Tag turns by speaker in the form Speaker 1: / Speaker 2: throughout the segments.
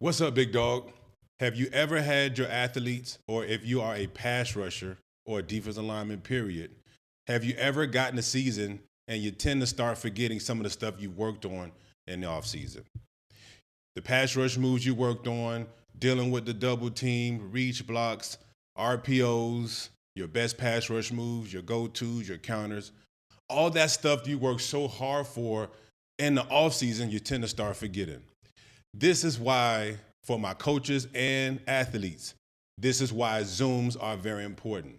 Speaker 1: What's up, Big Dawg? Have you ever had your athletes, or if you are a pass rusher or a defensive lineman, period, have you ever gotten a season and you tend to start forgetting some of the stuff you worked on in the offseason? The pass rush moves you worked on, dealing with the double team, reach blocks, RPOs, your best pass rush moves, your go-tos, your counters, all that stuff you worked so hard for in the offseason, you tend to start forgetting. This is why, for my coaches and athletes, this is why Zooms are very important.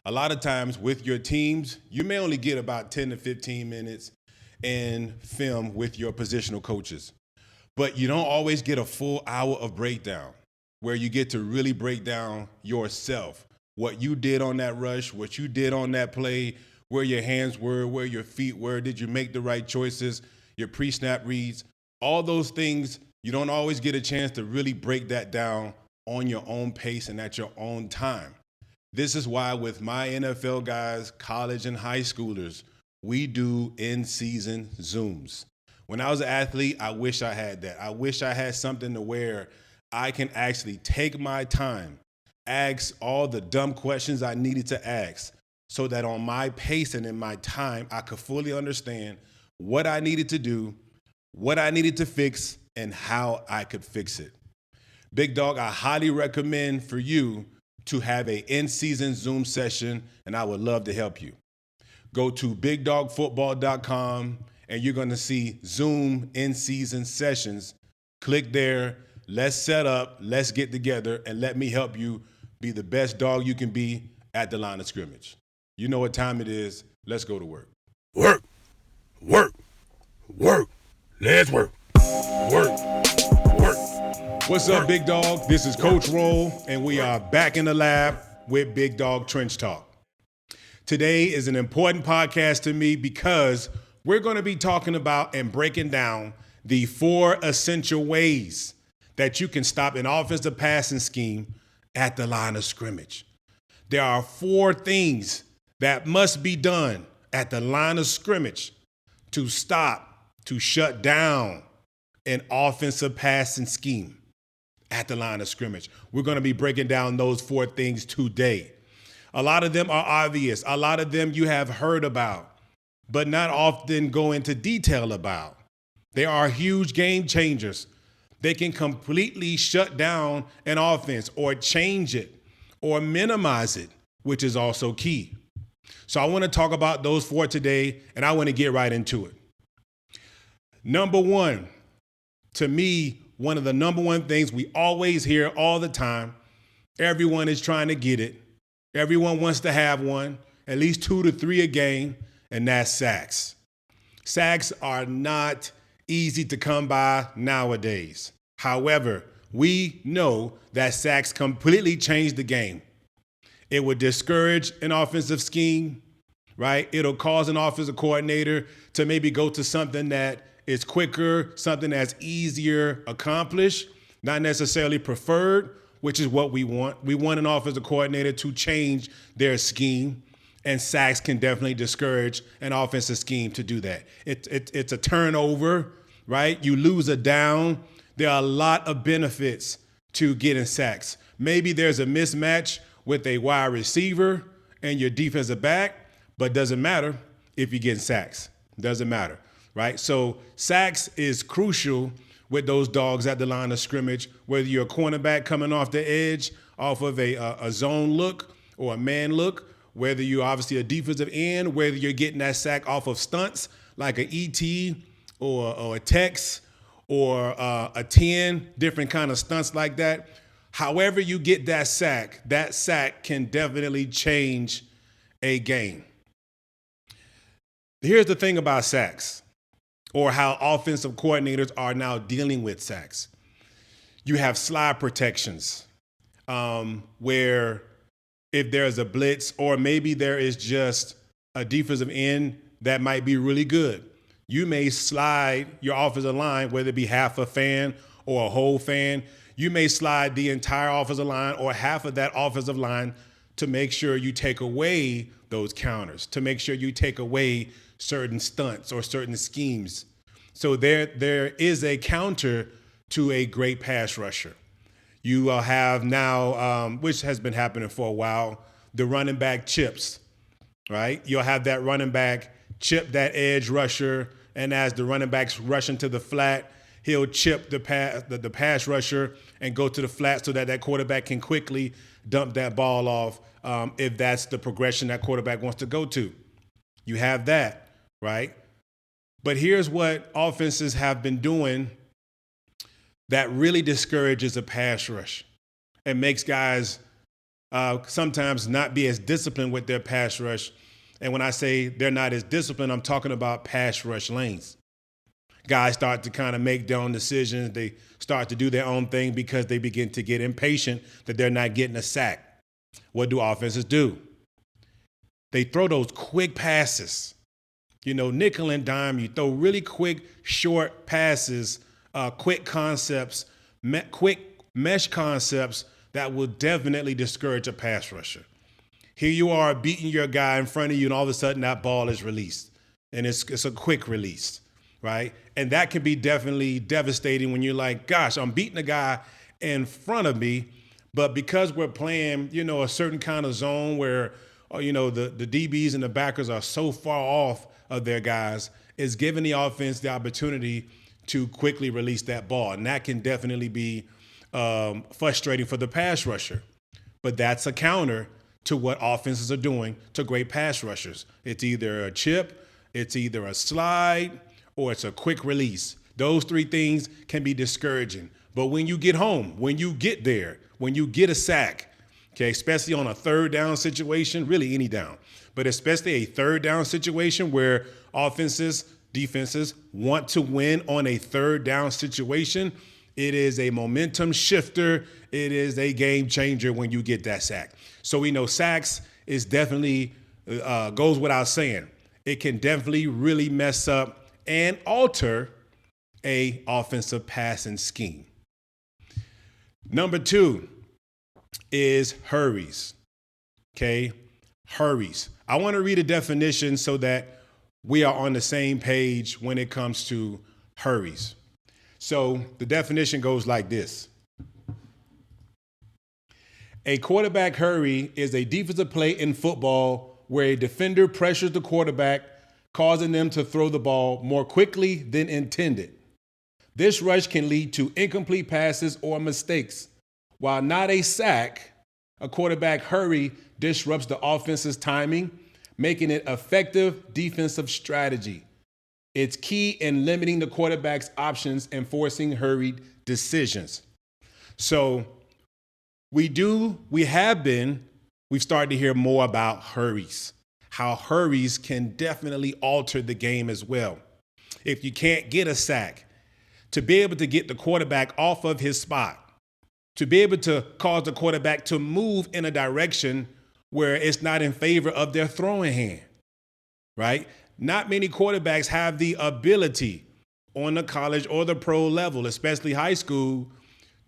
Speaker 1: A lot of times with your teams, you may only get about 10 to 15 minutes in film with your positional coaches, but you don't always get a full hour of breakdown where you get to really break down yourself, what you did on that rush, what you did on that play, where your hands were, where your feet were, did you make the right choices, your pre-snap reads, all those things. You don't always get a chance to really break that down on your own pace and at your own time. This is why with my NFL guys, college and high schoolers, we do in-season Zooms. When I was an athlete, I wish I had that. I wish I had something to where I can actually take my time, ask all the dumb questions I needed to ask, so that on my pace and in my time, I could fully understand what I needed to do, what I needed to fix, and how I could fix it. Big Dawg, I highly recommend for you to have an in-season Zoom session, and I would love to help you. Go to bigdogfootball.com, and you're going to see Zoom in-season sessions. Click there. Let's set up. Let's get together, and let me help you be the best dog you can be at the line of scrimmage. You know what time it is. Let's go to work.
Speaker 2: Work, work, work. Let's work. Work, work.
Speaker 1: What's up, Big Dawg? This is Coach Roll, and we are back in the lab with Big Dawg Trench Talk. Today is an important podcast to me because we're going to be talking about and breaking down the 4 essential ways that you can stop an offensive passing scheme at the line of scrimmage. There are 4 things that must be done at the line of scrimmage to stop, to shut down an offensive passing scheme at the line of scrimmage. We're going to be breaking down those 4 things today. A lot of them are obvious. A lot of them you have heard about, but not often go into detail about. They are huge game changers. They can completely shut down an offense or change it or minimize it, which is also key. So I want to talk about those 4 today, and I want to get right into it. Number 1, to me, one of the number 1 things we always hear all the time, everyone is trying to get it. Everyone wants to have one, at least 2 to 3 a game, and that's sacks. Sacks are not easy to come by nowadays. However, we know that sacks completely changed the game. It would discourage an offensive scheme, right? It'll cause an offensive coordinator to maybe go to something that is quicker, something that's easier accomplished, not necessarily preferred, which is what we want. We want an offensive coordinator to change their scheme, and sacks can definitely discourage an offensive scheme to do that. It's a turnover, right? You lose a down. There are a lot of benefits to getting sacks. Maybe there's a mismatch with a wide receiver and your defensive back, but doesn't matter if you're getting sacks. Doesn't matter, right? So sacks is crucial with those dogs at the line of scrimmage, whether you're a cornerback coming off the edge, off of a zone look or a man look, whether you're obviously a defensive end, whether you're getting that sack off of stunts like an ET or a Tex or a 10, different kind of stunts like that. However you get that sack can definitely change a game. Here's the thing about sacks, or how offensive coordinators are now dealing with sacks. You have slide protections where if there's a blitz or maybe there is just a defensive end that might be really good, you may slide your offensive line, whether it be half a fan or a whole fan. You may slide the entire offensive line or half of that offensive line to make sure you take away those counters, to make sure you take away certain stunts or certain schemes. So there is a counter to a great pass rusher. You have now, which has been happening for a while, the running back chips, right? You'll have that running back chip that edge rusher, and as the running back's rushing to the flat, he'll chip the pass rusher and go to the flat so that quarterback can quickly dump that ball off if that's the progression that quarterback wants to go to. You have that, right? But here's what offenses have been doing that really discourages a pass rush and makes guys sometimes not be as disciplined with their pass rush. And when I say they're not as disciplined, I'm talking about pass rush lanes. Guys start to kind of make their own decisions. They start to do their own thing because they begin to get impatient that they're not getting a sack. What do offenses do? They throw those quick passes. You know, nickel and dime, you throw really quick, short passes, quick concepts, quick mesh concepts that will definitely discourage a pass rusher. Here you are beating your guy in front of you, and all of a sudden that ball is released. And it's a quick release, right? And that can be definitely devastating when you're like, gosh, I'm beating a guy in front of me, but because we're playing, you know, a certain kind of zone where, you know, the DBs and the backers are so far off of their guys, it's giving the offense the opportunity to quickly release that ball. And that can definitely be frustrating for the pass rusher. But that's a counter to what offenses are doing to great pass rushers. It's either a chip, it's either a slide, or it's a quick release. Those three things can be discouraging. But when you get home, when you get there, when you get a sack, okay, especially on a third down situation, really any down, but especially a third down situation where defenses want to win on a third down situation, it is a momentum shifter. It is a game changer when you get that sack. So we know sacks is definitely goes without saying. It can definitely really mess up and alter a offensive passing scheme. Number 2 is hurries. Okay, hurries. I want to read a definition so that we are on the same page when it comes to hurries. So the definition goes like this. A quarterback hurry is a defensive play in football where a defender pressures the quarterback, causing them to throw the ball more quickly than intended. This rush can lead to incomplete passes or mistakes. While not a sack, a quarterback hurry disrupts the offense's timing, making it effective defensive strategy. It's key in limiting the quarterback's options and forcing hurried decisions. So we've started to hear more about hurries, how hurries can definitely alter the game as well. If you can't get a sack, to be able to get the quarterback off of his spot, to be able to cause the quarterback to move in a direction where it's not in favor of their throwing hand, right? Not many quarterbacks have the ability on the college or the pro level, especially high school,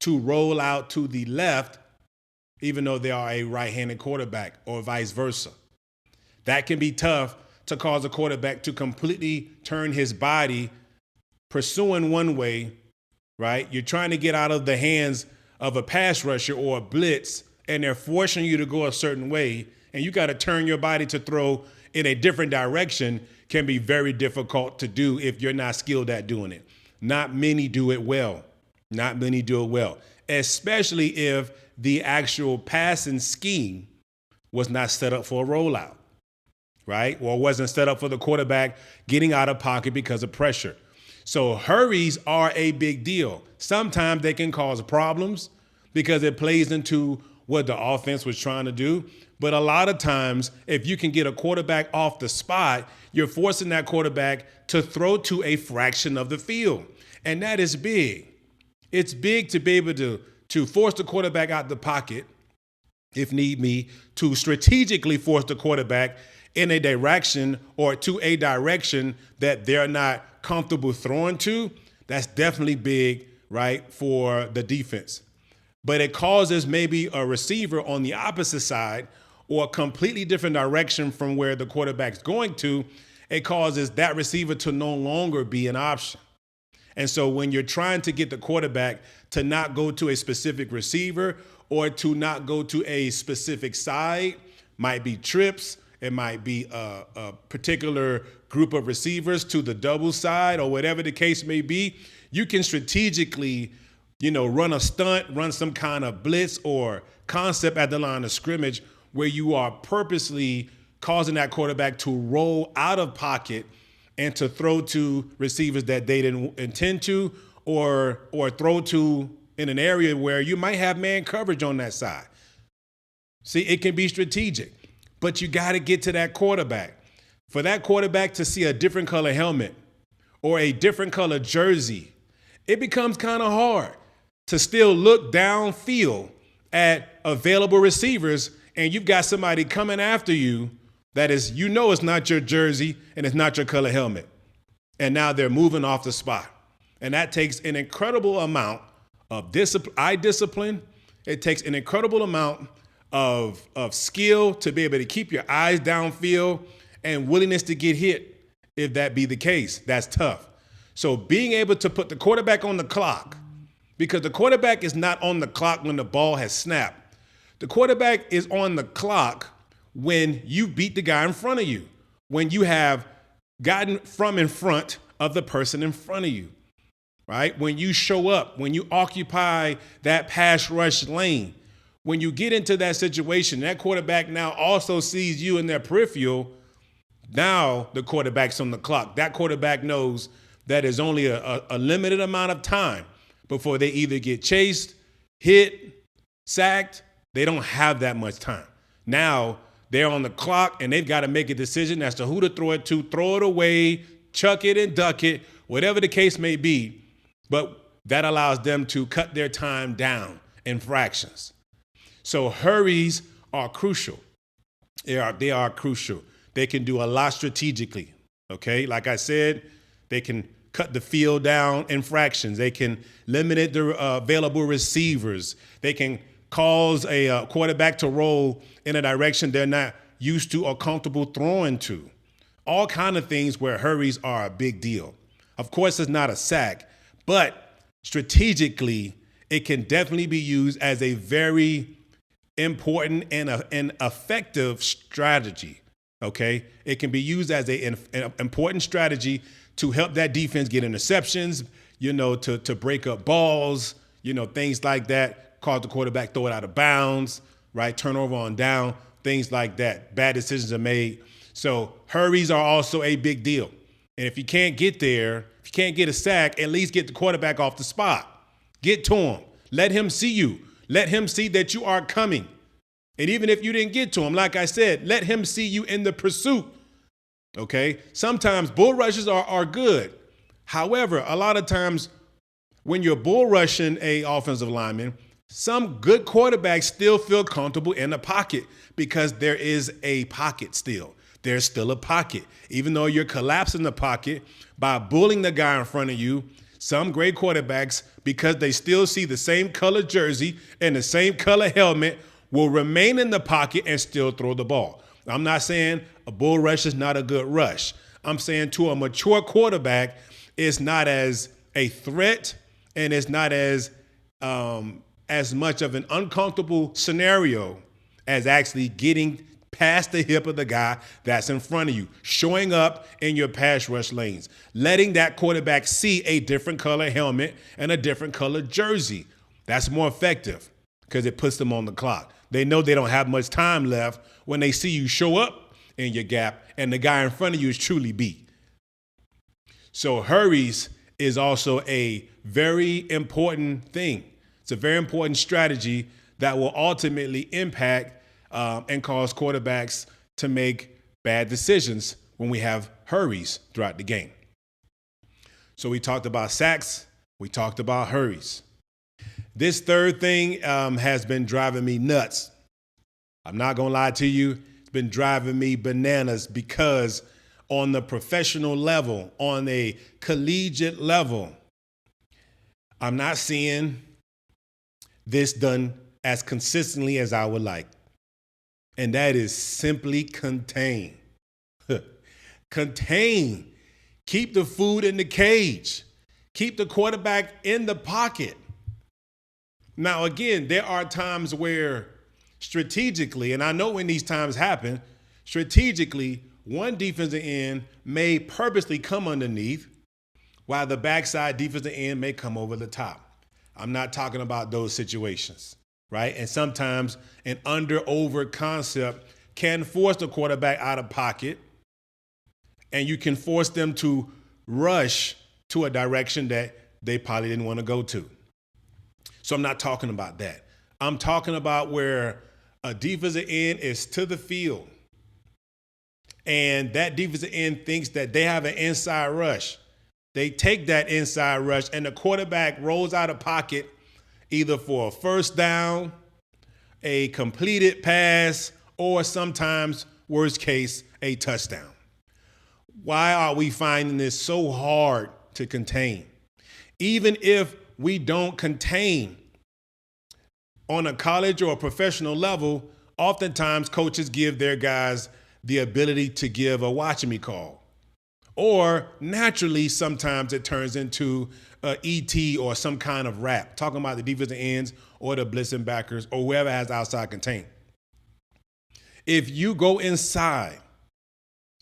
Speaker 1: to roll out to the left, even though they are a right-handed quarterback or vice versa. That can be tough to cause a quarterback to completely turn his body pursuing one way, right? You're trying to get out of the hands of a pass rusher or a blitz, and they're forcing you to go a certain way, and you got to turn your body to throw in a different direction. Can be very difficult to do if you're not skilled at doing it. Not many do it well. Especially if the actual passing scheme was not set up for a rollout, right? Or wasn't set up for the quarterback getting out of pocket because of pressure. So hurries are a big deal. Sometimes they can cause problems because it plays into what the offense was trying to do. But a lot of times, if you can get a quarterback off the spot, you're forcing that quarterback to throw to a fraction of the field. And that is big. It's big to be able to force the quarterback out the pocket, if need be, to strategically force the quarterback in a direction or to a direction that they're not comfortable throwing to. That's definitely big, right, for the defense. But it causes maybe a receiver on the opposite side or a completely different direction from where the quarterback's going to. It causes that receiver to no longer be an option. And so when you're trying to get the quarterback to not go to a specific receiver or to not go to a specific side, might be trips, it might be a particular group of receivers to the double side or whatever the case may be, you can strategically, run a stunt, run some kind of blitz or concept at the line of scrimmage where you are purposely causing that quarterback to roll out of pocket and to throw to receivers that they didn't intend to or throw to in an area where you might have man coverage on that side. See, it can be strategic, but you got to get to that quarterback. For that quarterback to see a different color helmet or a different color jersey, it becomes kind of hard to still look downfield at available receivers and you've got somebody coming after you that is, it's not your jersey and it's not your color helmet. And now they're moving off the spot. And that takes an incredible amount of eye discipline. It takes an incredible amount of skill to be able to keep your eyes downfield and willingness to get hit if that be the case. That's tough. So being able to put the quarterback on the clock, because the quarterback is not on the clock when the ball has snapped. The quarterback is on the clock when you beat the guy in front of you, when you have gotten from in front of the person in front of you, right? When you show up, when you occupy that pass rush lane, when you get into that situation, that quarterback now also sees you in their peripheral. Now the quarterback's on the clock. That quarterback knows that there's only a limited amount of time before they either get chased, hit, sacked. They don't have that much time. Now they're on the clock and they've got to make a decision as to who to throw it to, throw it away, chuck it and duck it, whatever the case may be. But that allows them to cut their time down in fractions. So hurries are crucial. They are crucial. They can do a lot strategically, okay? Like I said, they can cut the field down in fractions. They can limit the available receivers. They can cause a quarterback to roll in a direction they're not used to or comfortable throwing to. All kind of things where hurries are a big deal. Of course, it's not a sack, but strategically, it can definitely be used as a very important and an effective strategy, okay? It can be used as an important strategy to help that defense get interceptions, to break up balls, things like that, cause the quarterback throw it out of bounds, right? Turnover on down, things like that. Bad decisions are made. So hurries are also a big deal. And if you can't get there, if you can't get a sack, at least get the quarterback off the spot. Get to him. Let him see you. Let him see that you are coming. And even if you didn't get to him, like I said, let him see you in the pursuit. Okay? Sometimes bull rushes are good. However, a lot of times when you're bull rushing a offensive lineman, some good quarterbacks still feel comfortable in the pocket because there is a pocket still. There's still a pocket. Even though you're collapsing the pocket by bullying the guy in front of you, some great quarterbacks, because they still see the same color jersey and the same color helmet, will remain in the pocket and still throw the ball. I'm not saying a bull rush is not a good rush. I'm saying to a mature quarterback, it's not as a threat and it's not as much of an uncomfortable scenario as actually getting past the hip of the guy that's in front of you, showing up in your pass rush lanes, letting that quarterback see a different color helmet and a different color jersey. That's more effective because it puts them on the clock. They know they don't have much time left when they see you show up in your gap and the guy in front of you is truly beat. So hurries is also a very important thing. It's a very important strategy that will ultimately impact and cause quarterbacks to make bad decisions when we have hurries throughout the game. So we talked about sacks. We talked about hurries. This third thing has been driving me nuts. I'm not going to lie to you. It's been driving me bananas because on the professional level, on a collegiate level, I'm not seeing this done as consistently as I would like. And that is simply contain. Contain. Keep the food in the cage. Keep the quarterback in the pocket. Now, again, there are times where strategically, and I know when these times happen, strategically, one defensive end may purposely come underneath while the backside defensive end may come over the top. I'm not talking about those situations, right? And sometimes an under-over concept can force the quarterback out of pocket, and you can force them to rush to a direction that they probably didn't want to go to. So I'm not talking about that. I'm talking about where a defensive end is to the field, and that defensive end thinks that they have an inside rush. They take that inside rush, and the quarterback rolls out of pocket either for a first down, a completed pass, or sometimes, worst case, a touchdown. Why are we finding this so hard to contain? Even if we don't contain on a college or a professional level, oftentimes coaches give their guys the ability to give a watch me call. Or naturally, sometimes it turns into a ET or some kind of rap, talking about the defensive ends or the blitzing backers or whoever has outside contain. If you go inside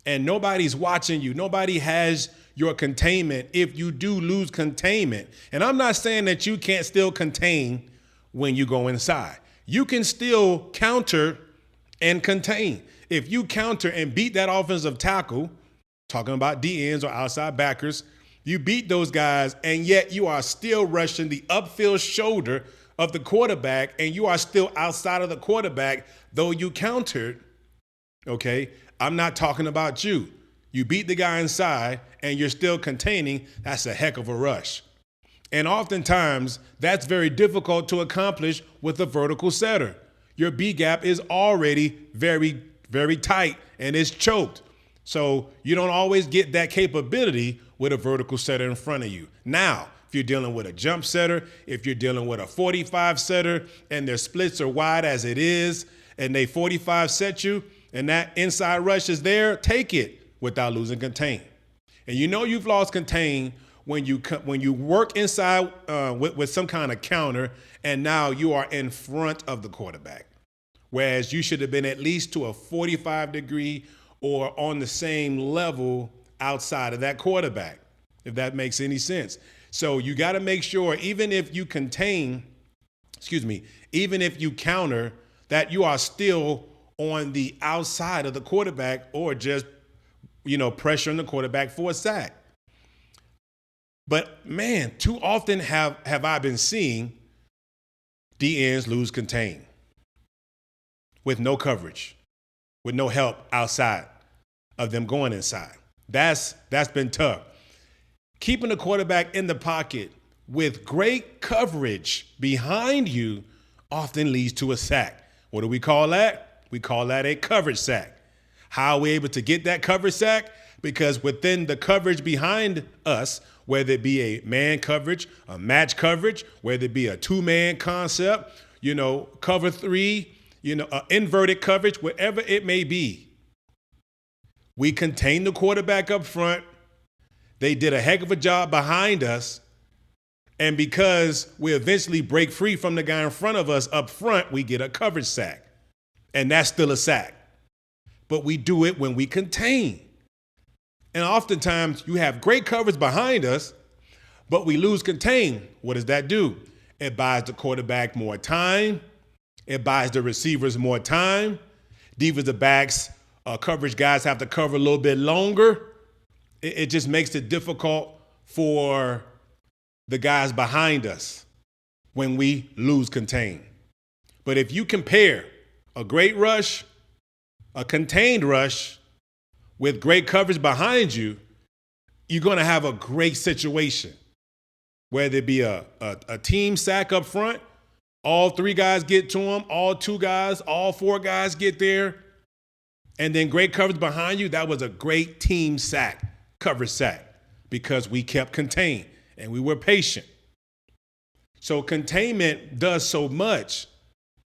Speaker 1: and nobody's watching you, nobody has your containment, if you do lose containment, and I'm not saying that you can't still contain when you go inside. You can still counter and contain. If you counter and beat that offensive tackle, talking about DNs or outside backers, you beat those guys, and yet you are still rushing the upfield shoulder of the quarterback, and you are still outside of the quarterback, though you countered, okay? I'm not talking about you. You beat the guy inside, and you're still containing. That's a heck of a rush. And oftentimes, that's very difficult to accomplish with a vertical setter. Your B gap is already very, very tight, and it's choked. So you don't always get that capability with a vertical setter in front of you. Now, if you're dealing with a jump setter, if you're dealing with a 45 setter, and their splits are wide as it is, and they 45 set you, and that inside rush is there, take it without losing contain. And you know you've lost contain when you work inside with some kind of counter, and now you are in front of the quarterback, whereas you should have been at least to a 45 degree or on the same level outside of that quarterback, if that makes any sense. So you got to make sure, even if you even if you counter, that you are still on the outside of the quarterback, or just, pressuring the quarterback for a sack. But man, too often have I been seeing DNs lose contain with no coverage, with no help outside of them going inside. That's been tough. Keeping the quarterback in the pocket with great coverage behind you often leads to a sack. What do we call that? We call that a coverage sack. How are we able to get that coverage sack? Because within the coverage behind us, whether it be a man coverage, a match coverage, whether it be a two-man concept, cover three, inverted coverage, whatever it may be, we contain the quarterback up front. They did a heck of a job behind us. And because we eventually break free from the guy in front of us up front, we get a coverage sack. And that's still a sack. But we do it when we contain. And oftentimes you have great coverage behind us, but we lose contain. What does that do? It buys the quarterback more time. It buys the receivers more time. Defensive backs, coverage guys have to cover a little bit longer. It just makes it difficult for the guys behind us when we lose contain. But if you compare a great rush, a contained rush, with great coverage behind you, you're going to have a great situation. Whether it be a team sack up front, all three guys get to him, all two guys, all four guys get there, and then great coverage behind you, that was a great team sack, coverage sack, because we kept contained and we were patient. So containment does so much,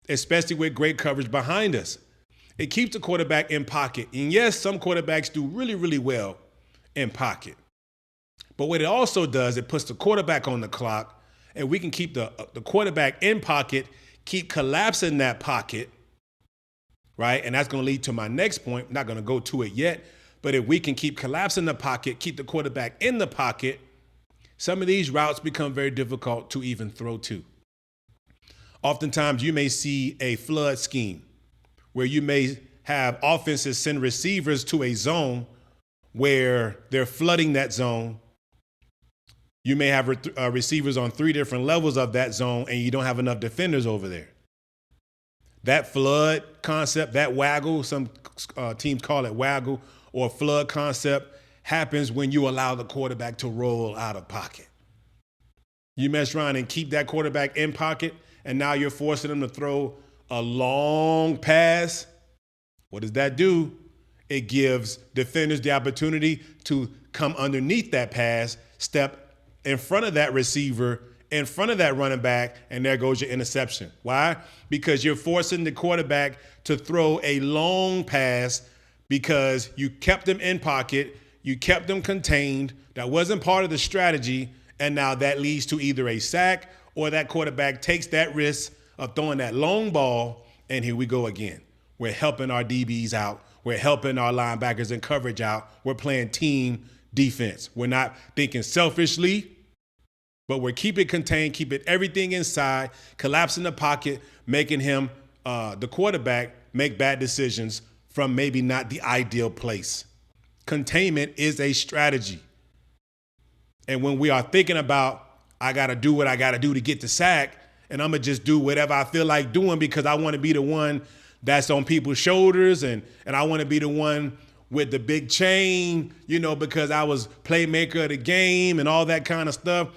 Speaker 1: especially with great coverage behind us. It keeps the quarterback in pocket. And yes, some quarterbacks do really, really well in pocket. But what it also does, it puts the quarterback on the clock, and we can keep the quarterback in pocket, keep collapsing that pocket, right? And that's going to lead to my next point. I'm not going to go to it yet, but if we can keep collapsing the pocket, keep the quarterback in the pocket, some of these routes become very difficult to even throw to. Oftentimes, you may see a flood scheme where you may have offenses send receivers to a zone where they're flooding that zone. You may have receivers on 3 different levels of that zone, and you don't have enough defenders over there. That flood concept, that waggle, some teams call it waggle or flood concept, happens when you allow the quarterback to roll out of pocket. You mess around and keep that quarterback in pocket, and now you're forcing them to throw a long pass. What does that do? It gives defenders the opportunity to come underneath that pass, step in front of that receiver, in front of that running back, and there goes your interception. Why? Because you're forcing the quarterback to throw a long pass because you kept them in pocket, you kept them contained. That wasn't part of the strategy, and now that leads to either a sack or that quarterback takes that risk of throwing that long ball, and here we go again. We're helping our DBs out. We're helping our linebackers in coverage out. We're playing team defense. We're not thinking selfishly, but we're keeping it contained, keeping everything inside, collapsing the pocket, making him, the quarterback, make bad decisions from maybe not the ideal place. Containment is a strategy. And when we are thinking about, I got to do what I got to do to get the sack, and I'm going to just do whatever I feel like doing because I want to be the one that's on people's shoulders, and I want to be the one with the big chain, because I was playmaker of the game and all that kind of stuff.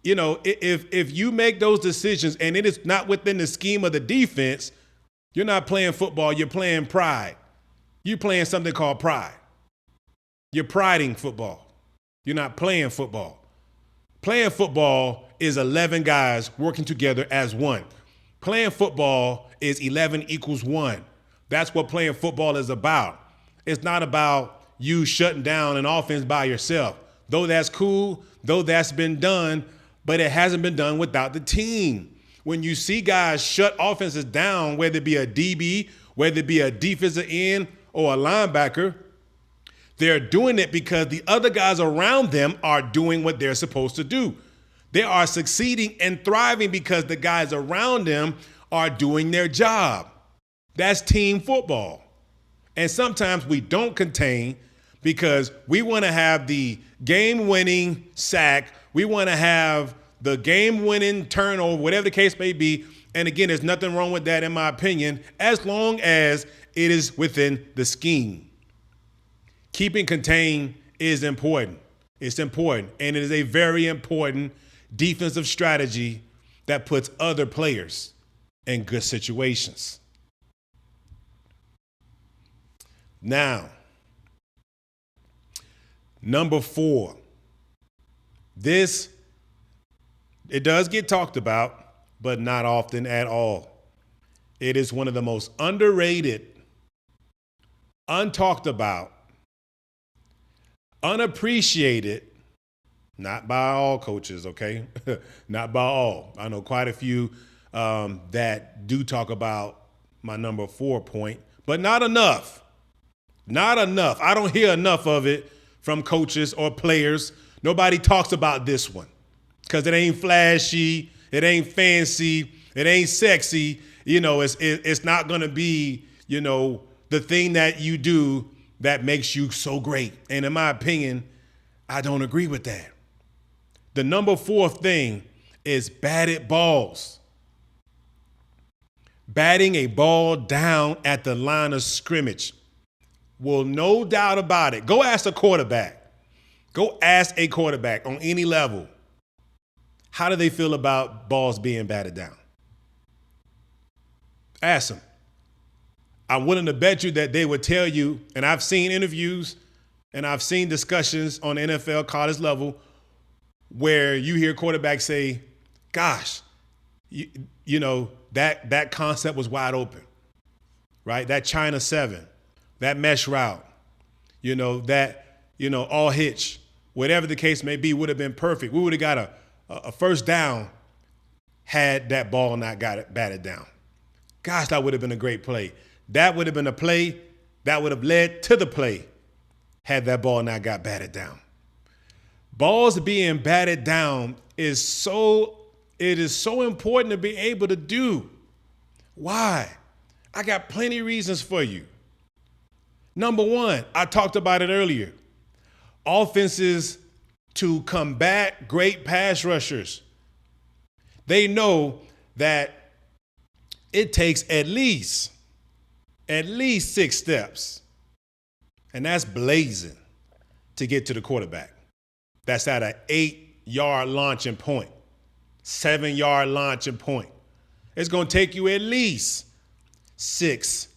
Speaker 1: If you make those decisions and it is not within the scheme of the defense, you're not playing football, you're playing pride. You're playing something called pride. You're priding football. You're not playing football. Playing football is 11 guys working together as one. Playing football is 11 equals 1. That's what playing football is about. It's not about you shutting down an offense by yourself. Though that's cool, though that's been done, but it hasn't been done without the team. When you see guys shut offenses down, whether it be a DB, whether it be a defensive end or a linebacker, they're doing it because the other guys around them are doing what they're supposed to do. They are succeeding and thriving because the guys around them are doing their job. That's team football. And sometimes we don't contain because we want to have the game-winning sack. We want to have the game-winning turnover, whatever the case may be. And again, there's nothing wrong with that in my opinion, as long as it is within the scheme. Keeping contained is important. It's important. And it is a very important defensive strategy that puts other players in good situations. Now, number 4. It does get talked about, but not often at all. It is one of the most underrated, untalked about, unappreciated, not by all coaches, okay? Not by all. I know quite a few that do talk about my number 4 point, but not enough. Not enough. I don't hear enough of it from coaches or players. Nobody talks about this one because it ain't flashy, it ain't fancy, it ain't sexy. It's not going to be, the thing that you do that makes you so great. And in my opinion, I don't agree with that. The number 4 thing is batted balls. Batting a ball down at the line of scrimmage. Well, no doubt about it. Go ask a quarterback. Go ask a quarterback on any level. How do they feel about balls being batted down? Ask them. I'm willing to bet you that they would tell you, and I've seen interviews and I've seen discussions on the NFL college level where you hear quarterbacks say, gosh, that concept was wide open, right? That China 7, that mesh route, all hitch whatever the case may be, would have been perfect. We would have got a first down had that ball not got it batted down. Gosh, that would have been a great play. That would have been a play that would have led to the play had that ball not got batted down. Balls being batted down is so important to be able to do. Why? I got plenty of reasons for you. Number one, I talked about it earlier. Offenses to combat great pass rushers, they know that it takes at least 6 steps, and that's blazing, to get to the quarterback. That's at an 8-yard launching point, 7-yard launching point. It's going to take you at least 6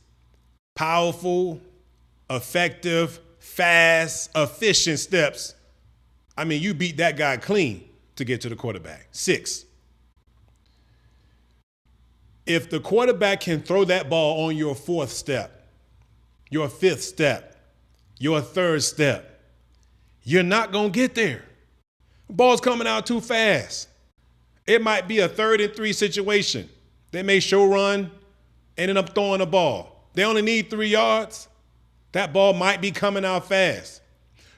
Speaker 1: powerful, effective, fast, efficient steps. I mean, you beat that guy clean to get to the quarterback. 6. If the quarterback can throw that ball on your 4th step, your 5th step, your 3rd step, you're not going to get there. The ball's coming out too fast. It might be a 3rd and 3 situation. They may show run, ended up throwing the ball. They only need 3 yards. That ball might be coming out fast.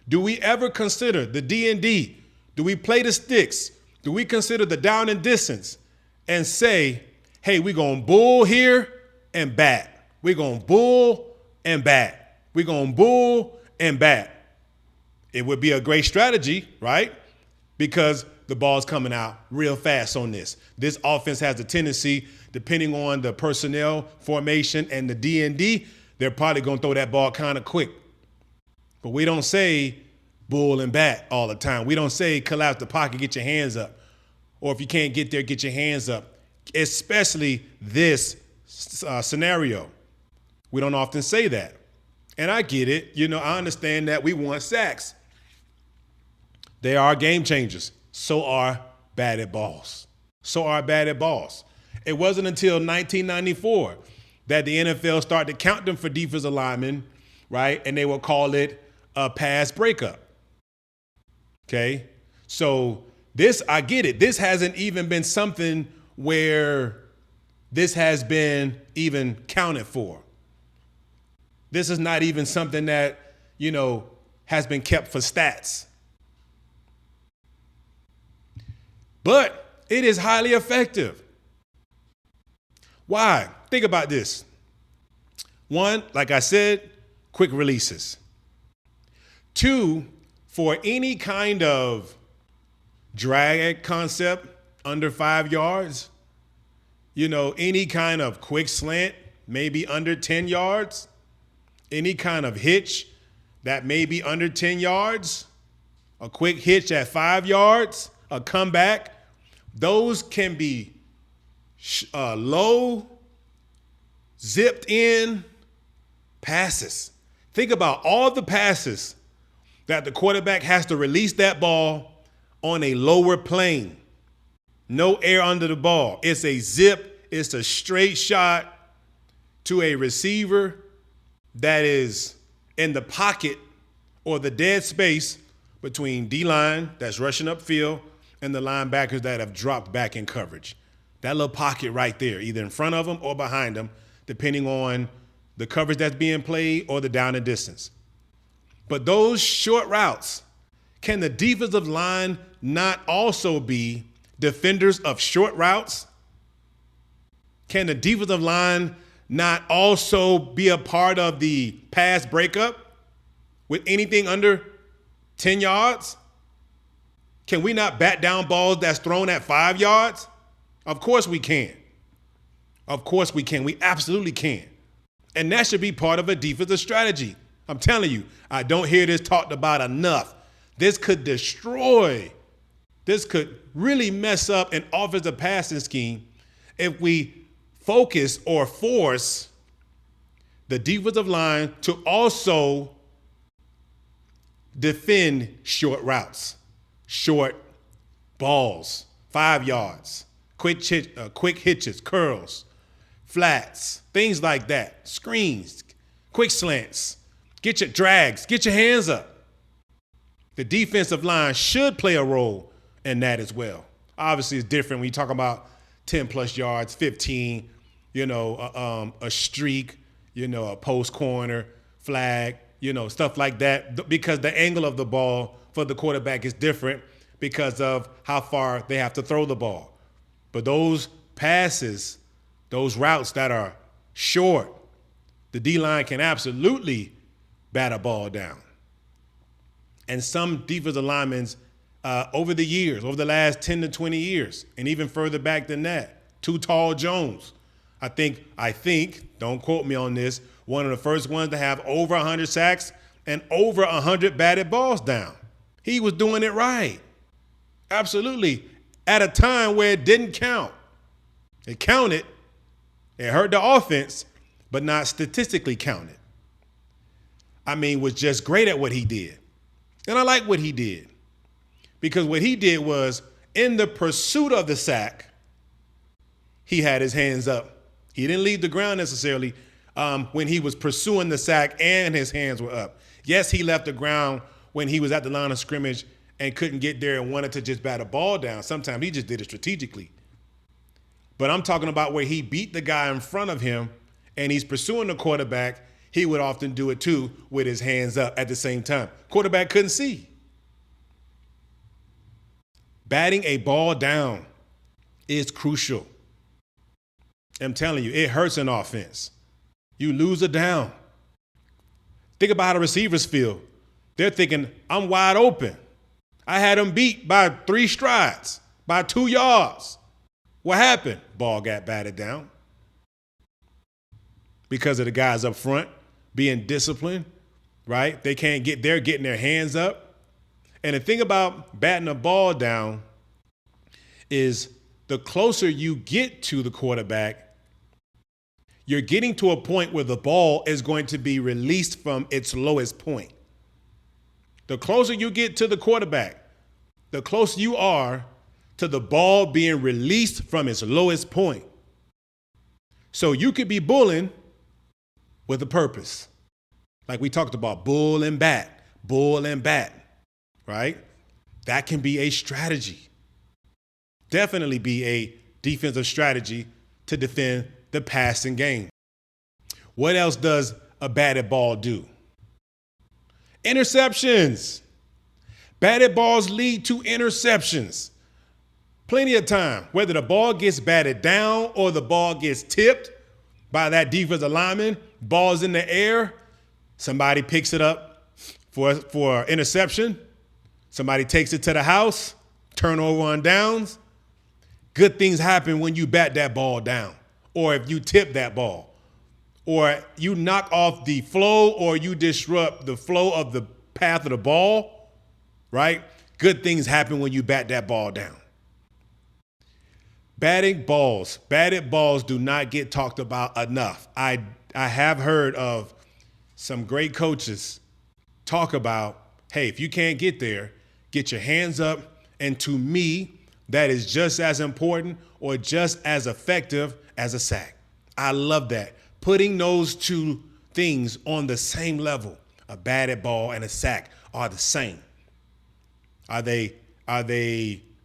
Speaker 1: Do we ever consider the D&D? Do we play the sticks? Do we consider the down and distance and say, hey, we're going to bull here and bat. We're going to bull and bat. We're going to bull and bat. It would be a great strategy, right? Because the ball's coming out real fast on this. This offense has a tendency, depending on the personnel formation and the D&D, they're probably going to throw that ball kind of quick. But we don't say bull and bat all the time. We don't say collapse the pocket, get your hands up. Or if you can't get there, get your hands up. Especially this scenario. We don't often say that. And I get it. I understand that we want sacks. They are game changers. So are batted balls. It wasn't until 1994 that the NFL started to count them for defensive linemen, right? And they would call it a pass breakup. Okay? So this, I get it. This hasn't even been something where this has been even counted for. This is not even something that, has been kept for stats. But it is highly effective. Why? Think about this. 1, like I said, quick releases. 2, for any kind of drag concept under 5 yards, any kind of quick slant, maybe under 10 yards, any kind of hitch that may be under 10 yards, a quick hitch at 5 yards, a comeback, those can be low, zipped in passes. Think about all the passes that the quarterback has to release that ball on a lower plane. No air under the ball. It's a zip. It's a straight shot to a receiver that is in the pocket or the dead space between D-line that's rushing upfield and the linebackers that have dropped back in coverage. That little pocket right there, either in front of them or behind them, depending on the coverage that's being played or the down and distance. But those short routes, can the defensive line not also be defenders of short routes? Can the defensive line not also be a part of the pass breakup with anything under 10 yards? Can we not bat down balls that's thrown at 5 yards? Of course we can. Of course we can. We absolutely can. And that should be part of a defensive strategy. I'm telling you, I don't hear this talked about enough. This could destroy, this could really mess up an offensive passing scheme if we focus or force the defensive line to also defend short routes, short balls, 5 yards, quick hitches, curls, flats, things like that, screens, quick slants, get your drags, get your hands up. The defensive line should play a role in that as well. Obviously, it's different when you talk about 10 plus yards, 15, a streak, a post corner, flag, stuff like that, because the angle of the ball for the quarterback is different because of how far they have to throw the ball. But those passes, those routes that are short, the D-line can absolutely bat a ball down. And some defensive linemen over the last 10 to 20 years, and even further back than that, Too Tall Jones, I think, don't quote me on this, one of the first ones to have over 100 sacks and over 100 batted balls down. He was doing it right. Absolutely. At a time where it didn't count. It counted. It hurt the offense, but not statistically counted. Was just great at what he did. And I like what he did. Because what he did was, in the pursuit of the sack, he had his hands up. He didn't leave the ground necessarily when he was pursuing the sack and his hands were up. Yes, he left the ground when he was at the line of scrimmage and couldn't get there and wanted to just bat a ball down. Sometimes he just did it strategically. But I'm talking about where he beat the guy in front of him and he's pursuing the quarterback. He would often do it too with his hands up at the same time. Quarterback couldn't see. Batting a ball down is crucial. I'm telling you, it hurts an offense. You lose a down. Think about how the receivers feel. They're thinking, I'm wide open. I had him beat by 3 strides, by 2 yards. What happened? Ball got batted down. Because of the guys up front being disciplined, right? They're getting their hands up. And the thing about batting a ball down is the closer you get to the quarterback, you're getting to a point where the ball is going to be released from its lowest point. The closer you get to the quarterback, the closer you are to the ball being released from its lowest point. So you could be bulling with a purpose. Like we talked about, bull and bat, right? That can be a strategy. Definitely be a defensive strategy to defend the passing game. What else does a batted ball do? Interceptions. Batted balls lead to interceptions. Plenty of time, whether the ball gets batted down or the ball gets tipped by that defensive lineman, ball's in the air, somebody picks it up for interception, somebody takes it to the house, turnover on downs. Good things happen when you bat that ball down, or if you tip that ball, or you knock off the flow, or you disrupt the flow of the path of the ball, right? Good things happen when you bat that ball down. Batted balls do not get talked about enough. I have heard of some great coaches talk about, hey, if you can't get there, get your hands up. And to me, that is just as important or just as effective as a sack. I love that. Putting those two things on the same level, a batted ball and a sack, are the same. Are they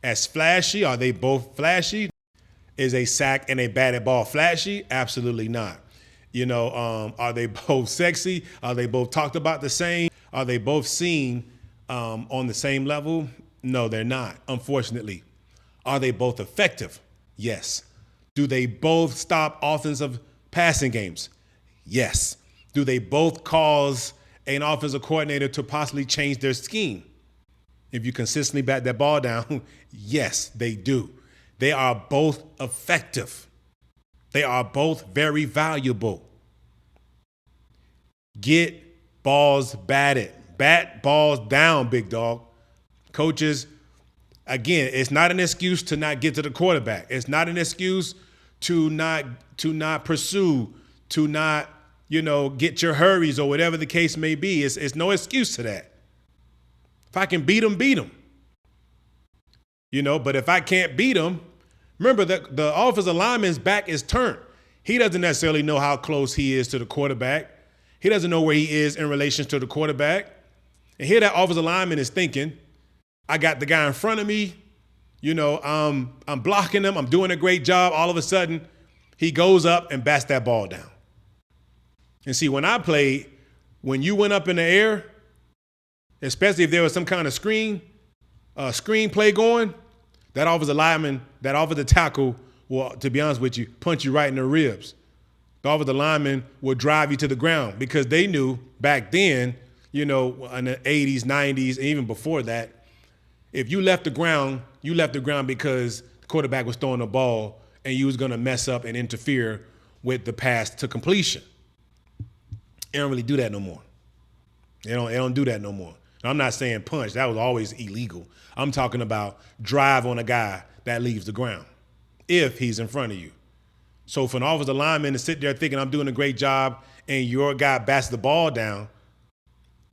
Speaker 1: as flashy? Are they both flashy? Is a sack and a batted ball flashy? Absolutely not. Are they both sexy? Are they both talked about the same? Are they both seen on the same level? No, they're not, unfortunately. Are they both effective? Yes. Do they both stop offensive passing games? Yes. Do they both cause an offensive coordinator to possibly change their scheme? If you consistently bat that ball down, yes, they do. They are both effective. They are both very valuable. Get balls batted. Bat balls down, Big Dawg. Coaches, again, it's not an excuse to not get to the quarterback. It's not an excuse to not pursue, to not, get your hurries or whatever the case may be. It's no excuse to that. If I can beat them, beat them. But if I can't beat them, remember that the offensive lineman's back is turned. He doesn't necessarily know how close he is to the quarterback. He doesn't know where he is in relation to the quarterback. And here that offensive lineman is thinking, I got the guy in front of me, I'm blocking him, I'm doing a great job. All of a sudden, he goes up and bats that ball down. And see, when I played, when you went up in the air, especially if there was some kind of screen play going, that offensive lineman, that offensive tackle will, to be honest with you, punch you right in the ribs. The offensive lineman will drive you to the ground because they knew back then, in the 80s, 90s, and even before that, if you left the ground because the quarterback was throwing the ball and you was going to mess up and interfere with the pass to completion. They don't really do that no more. They don't do that no more. I'm not saying punch. That was always illegal. I'm talking about drive on a guy that leaves the ground if he's in front of you. So for an offensive lineman to sit there thinking I'm doing a great job and your guy bats the ball down,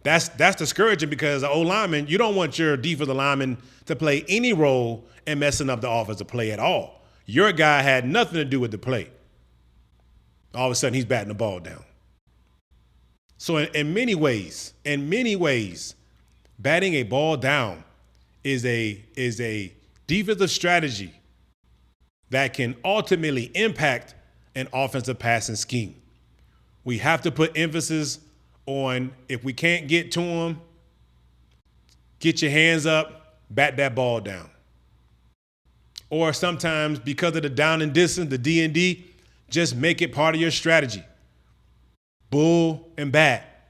Speaker 1: that's discouraging because the O-lineman, you don't want your defensive lineman to play any role in messing up the offensive play at all. Your guy had nothing to do with the play. All of a sudden, he's batting the ball down. So in many ways, batting a ball down is a defensive strategy that can ultimately impact an offensive passing scheme. We have to put emphasis on, if we can't get to them, get your hands up, bat that ball down. Or sometimes, because of the down and distance, the D&D, just make it part of your strategy. Bull and bat.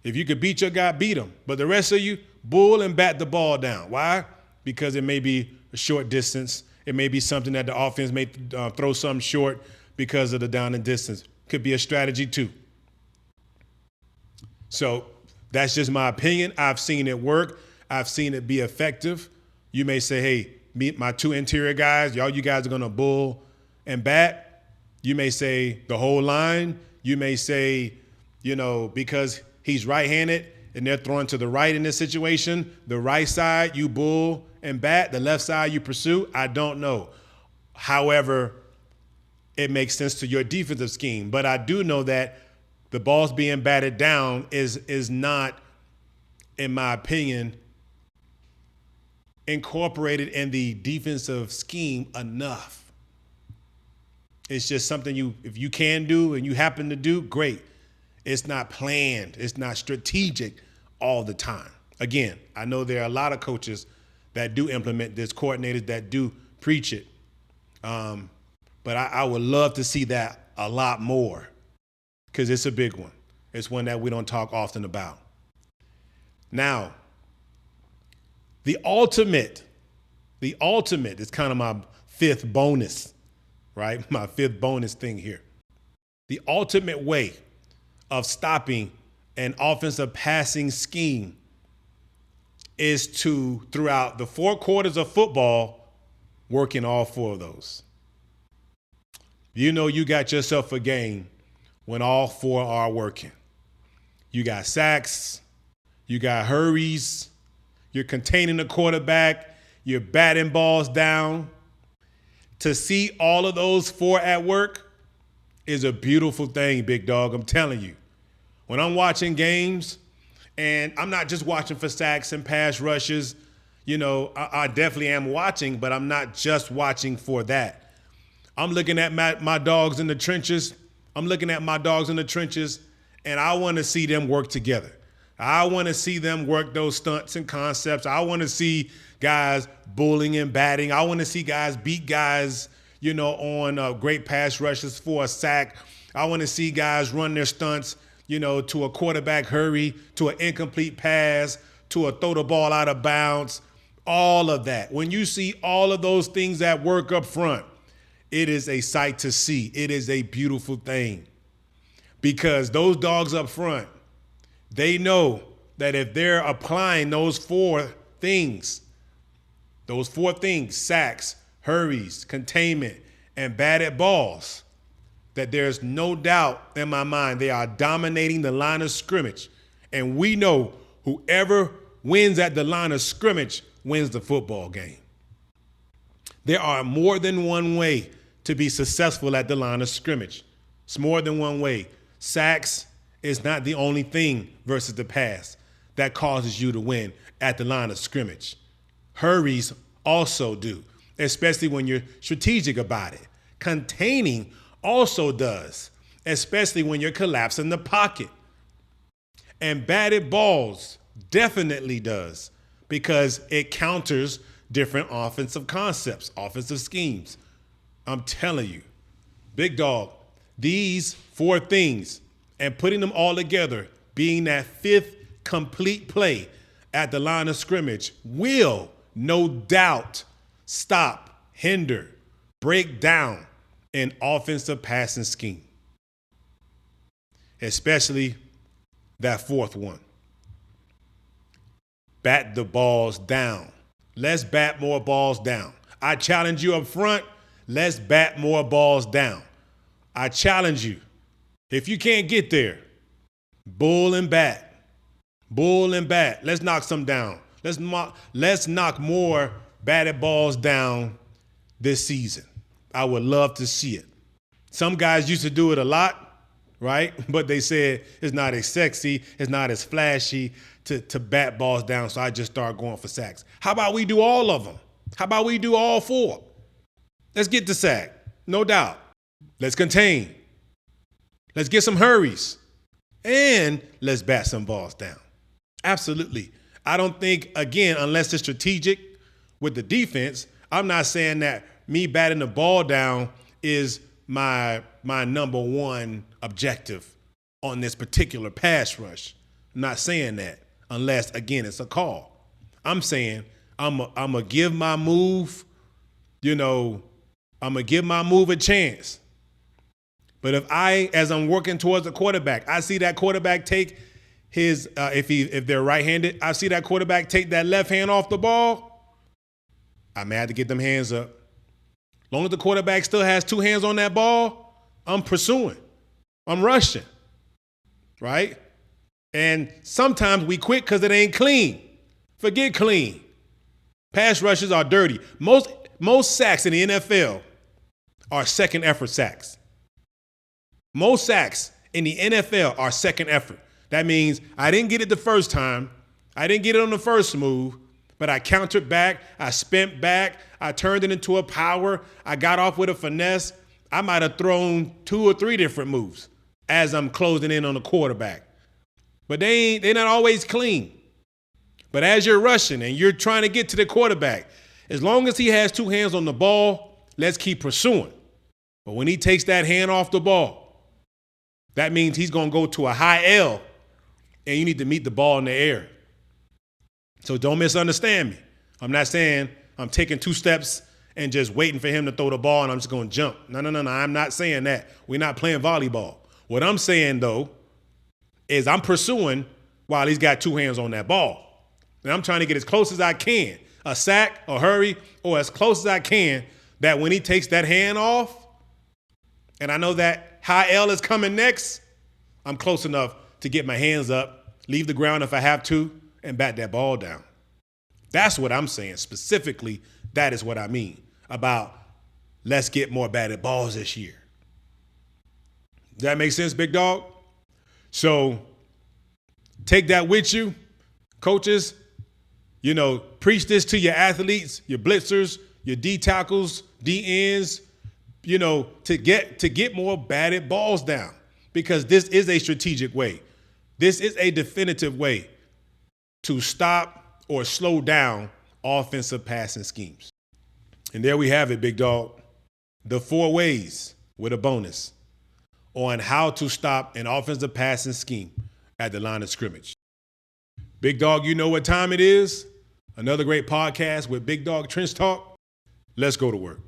Speaker 1: If you could beat your guy, beat him. But the rest of you, bull and bat the ball down. Why? Because it may be a short distance. It may be something that the offense may throw something short because of the down and distance. Could be a strategy too. So that's just my opinion. I've seen it work. I've seen it be effective. You may say, hey, my two interior guys, you guys are going to bull and bat. You may say the whole line. You may say, because he's right-handed and they're throwing to the right in this situation, the right side you bull and bat, the left side you pursue. I don't know. However, it makes sense to your defensive scheme. But I do know that the ball's being batted down is not, in my opinion, incorporated in the defensive scheme enough. It's just something if you can do and you happen to do, great. It's not planned. It's not strategic all the time. Again, I know there are a lot of coaches that do implement this, coordinators that do preach it. But I would love to see that a lot more because it's a big one. It's one that we don't talk often about. Now, the ultimate is kind of my fifth bonus, right? My fifth bonus thing here. The ultimate way of stopping an offensive passing scheme is to, throughout the 4 quarters of football, work in all 4 of those. You got yourself a game when all 4 are working. You got sacks, you got hurries, you're containing the quarterback, you're batting balls down. To see all of those 4 at work is a beautiful thing, Big Dawg. I'm telling you. When I'm watching games, and I'm not just watching for sacks and pass rushes, I definitely am watching, but I'm not just watching for that. I'm looking at my dogs in the trenches. And I want to see them work together. I want to see them work those stunts and concepts. I want to see guys bullying and batting. I want to see guys beat guys, on great pass rushes for a sack. I want to see guys run their stunts, to a quarterback hurry, to an incomplete pass, to a throw the ball out of bounds, all of that. When you see all of those things at work up front, it is a sight to see. It is a beautiful thing because those dogs up front, they know that if they're applying those 4 things, sacks, hurries, containment, and batted balls, that there's no doubt in my mind they are dominating the line of scrimmage. And we know whoever wins at the line of scrimmage wins the football game. There are more than one way to be successful at the line of scrimmage. It's more than one way. Sacks is not the only thing versus the pass. that causes you to win at the line of scrimmage. Hurries also do, especially when you're strategic about it. Containing also does, especially when you're collapsing the pocket. And batted balls definitely does, because it counters different offensive concepts, offensive schemes. I'm telling you, Big Dawg, these 4 things and putting them all together, being that 5th complete play at the line of scrimmage, will no doubt stop, hinder, break down an offensive passing scheme. Especially that 4th one. Bat the balls down. Let's bat more balls down. I challenge you up front. Let's bat more balls down. I challenge you. If you can't get there, bull and bat. Bull and bat. Let's knock some down. Let's knock more batted balls down this season. I would love to see it. Some guys used to do it a lot, right? But they said it's not as sexy, it's not as flashy to bat balls down, so I just start going for sacks. How about we do all of them? How about we do all 4? Let's get the sack, no doubt. Let's contain. Let's get some hurries. And let's bat some balls down. Absolutely. I don't think, again, unless it's strategic with the defense, I'm not saying that me batting the ball down is my number one objective on this particular pass rush. I'm not saying that unless, again, it's a call. I'm saying I'm going to give my move, I'm going to give my move a chance. But as I'm working towards the quarterback, I see that quarterback take his, if they're right-handed, I see that quarterback take that left hand off the ball, I may have to get them hands up. As long as the quarterback still has 2 hands on that ball, I'm pursuing. I'm rushing, right? And sometimes we quit because it ain't clean. Forget clean. Pass rushes are dirty. Most sacks in the NFL are second effort sacks. Most sacks in the NFL are second effort. That means I didn't get it the first time. I didn't get it on the first move, but I countered back. I spent back. I turned it into a power. I got off with a finesse. I might have thrown 2 or 3 different moves as I'm closing in on the quarterback. But they're not always clean. But as you're rushing and you're trying to get to the quarterback, as long as he has 2 hands on the ball, let's keep pursuing. But when he takes that hand off the ball, that means he's going to go to a high L, and you need to meet the ball in the air. So don't misunderstand me. I'm not saying I'm taking 2 steps and just waiting for him to throw the ball and I'm just going to jump. No. I'm not saying that. We're not playing volleyball. What I'm saying, though, is I'm pursuing while he's got 2 hands on that ball. And I'm trying to get as close as I can, a sack, a hurry, or as close as I can, that when he takes that hand off, and I know that high L is coming next, I'm close enough to get my hands up, leave the ground if I have to, and bat that ball down. That's what I'm saying. Specifically, that is what I mean about let's get more batted balls this year. Does that make sense, Big Dawg? So take that with you. Coaches, preach this to your athletes, your blitzers, your D tackles, D ends, to get more batted balls down, because this is a strategic way. This is a definitive way to stop or slow down offensive passing schemes. And there we have it, Big Dawg. The 4 ways with a bonus on how to stop an offensive passing scheme at the line of scrimmage. Big Dawg, you know what time it is. Another great podcast with Big Dawg Trench Talk. Let's go to work.